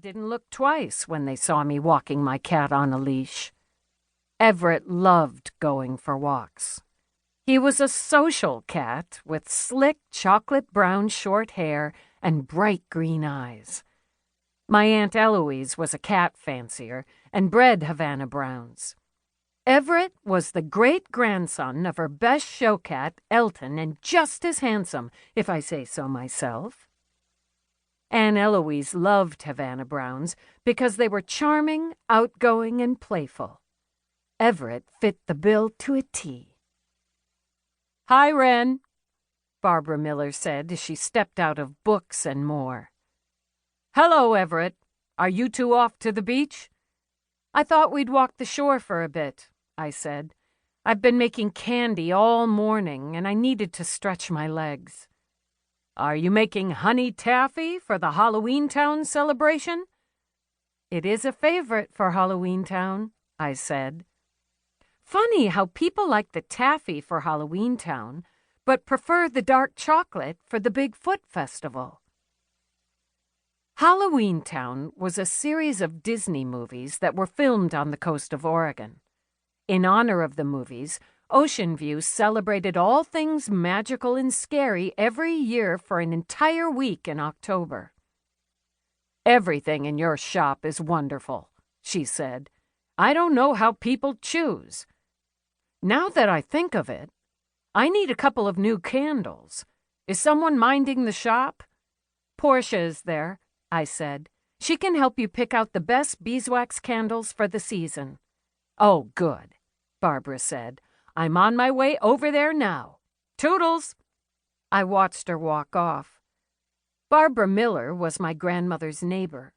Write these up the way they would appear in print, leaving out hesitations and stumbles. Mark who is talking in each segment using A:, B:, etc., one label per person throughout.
A: didn't look twice when they saw me walking my cat on a leash. Everett loved going for walks. He was a social cat with slick chocolate-brown short hair and bright green eyes. My Aunt Eloise was a cat fancier and bred Havana Browns. Everett was the great-grandson of her best show cat, Elton, and just as handsome, if I say so myself. Aunt Eloise loved Havana Browns because they were charming, outgoing, and playful. Everett fit the bill to a T. "Hi, Wren," Barbara Miller said as she stepped out of Books and More. "Hello, Everett. Are you two off to the beach?" "I thought we'd walk the shore for a bit," I said. "I've been making candy all morning, and I needed to stretch my legs." "Are you making honey taffy for the Halloween Town celebration?" "It is a favorite for Halloween Town," I said. Funny how people like the taffy for Halloween Town, but prefer the dark chocolate for the Big Foot Festival. Halloween Town was a series of Disney movies that were filmed on the coast of Oregon. In honor of the movies, Oceanview celebrated all things magical and scary every year for an entire week in October. "Everything in your shop is wonderful," she said. "I don't know how people choose. Now that I think of it, I need a couple of new candles. Is someone minding the shop?" "Portia is there," I said. "She can help you pick out the best beeswax candles for the season." "Oh, good," Barbara said. "I'm on my way over there now. Toodles!" I watched her walk off. Barbara Miller was my grandmother's neighbor.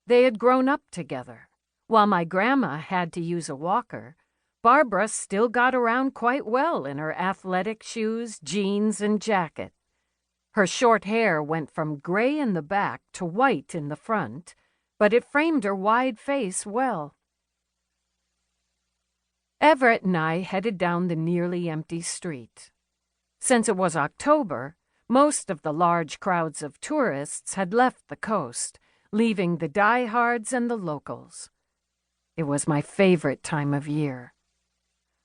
A: They had grown up together. While my grandma had to use a walker, Barbara still got around quite well in her athletic shoes, jeans, and jacket. Her short hair went from gray in the back to white in the front, but it framed her wide face well. Everett and I headed down the nearly empty street. Since it was October, most of the large crowds of tourists had left the coast, leaving the diehards and the locals. It was my favorite time of year.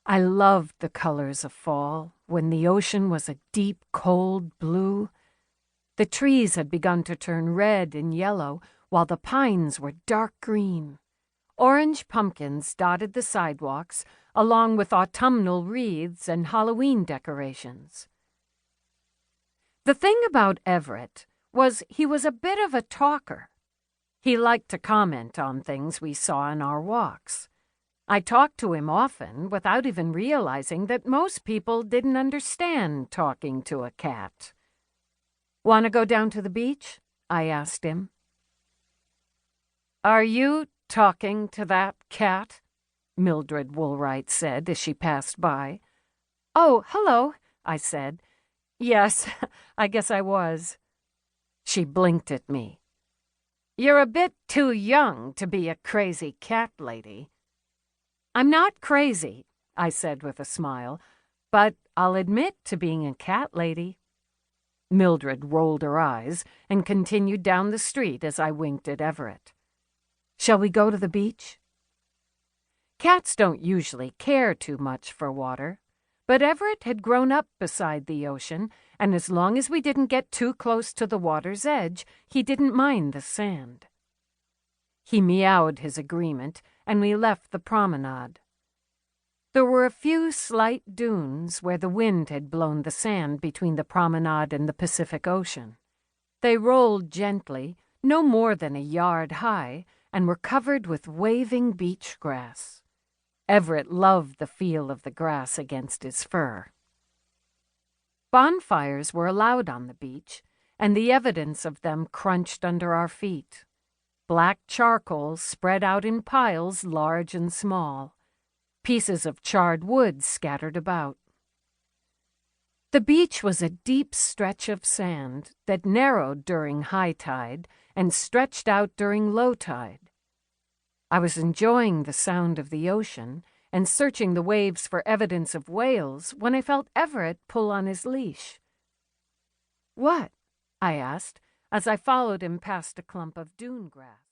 A: I loved the colors of fall, when the ocean was a deep, cold blue. The trees had begun to turn red and yellow, while the pines were dark green. Orange pumpkins dotted the sidewalks, along with autumnal wreaths and Halloween decorations. The thing about Everett was he was a bit of a talker. He liked to comment on things we saw in our walks. I talked to him often without even realizing that most people didn't understand talking to a cat. "Want to go down to the beach?" I asked him. "Are you talking to that cat?" Mildred Woolwright said as she passed by. "Oh, hello," I said. "Yes, I guess I was." She blinked at me. "You're a bit too young to be a crazy cat lady." "I'm not crazy," I said with a smile, "but I'll admit to being a cat lady." Mildred rolled her eyes and continued down the street as I winked at Everett. "Shall we go to the beach?" Cats don't usually care too much for water, but Everett had grown up beside the ocean, and as long as we didn't get too close to the water's edge, he didn't mind the sand. He meowed his agreement, and we left the promenade. There were a few slight dunes where the wind had blown the sand between the promenade and the Pacific Ocean. They rolled gently, no more than a yard high, and were covered with waving beach grass. Everett loved the feel of the grass against his fur. Bonfires were allowed on the beach, and the evidence of them crunched under our feet. Black charcoal spread out in piles large and small. Pieces of charred wood scattered about. The beach was a deep stretch of sand that narrowed during high tide and stretched out during low tide. I was enjoying the sound of the ocean and searching the waves for evidence of whales when I felt Everett pull on his leash. "What?" I asked as I followed him past a clump of dune grass.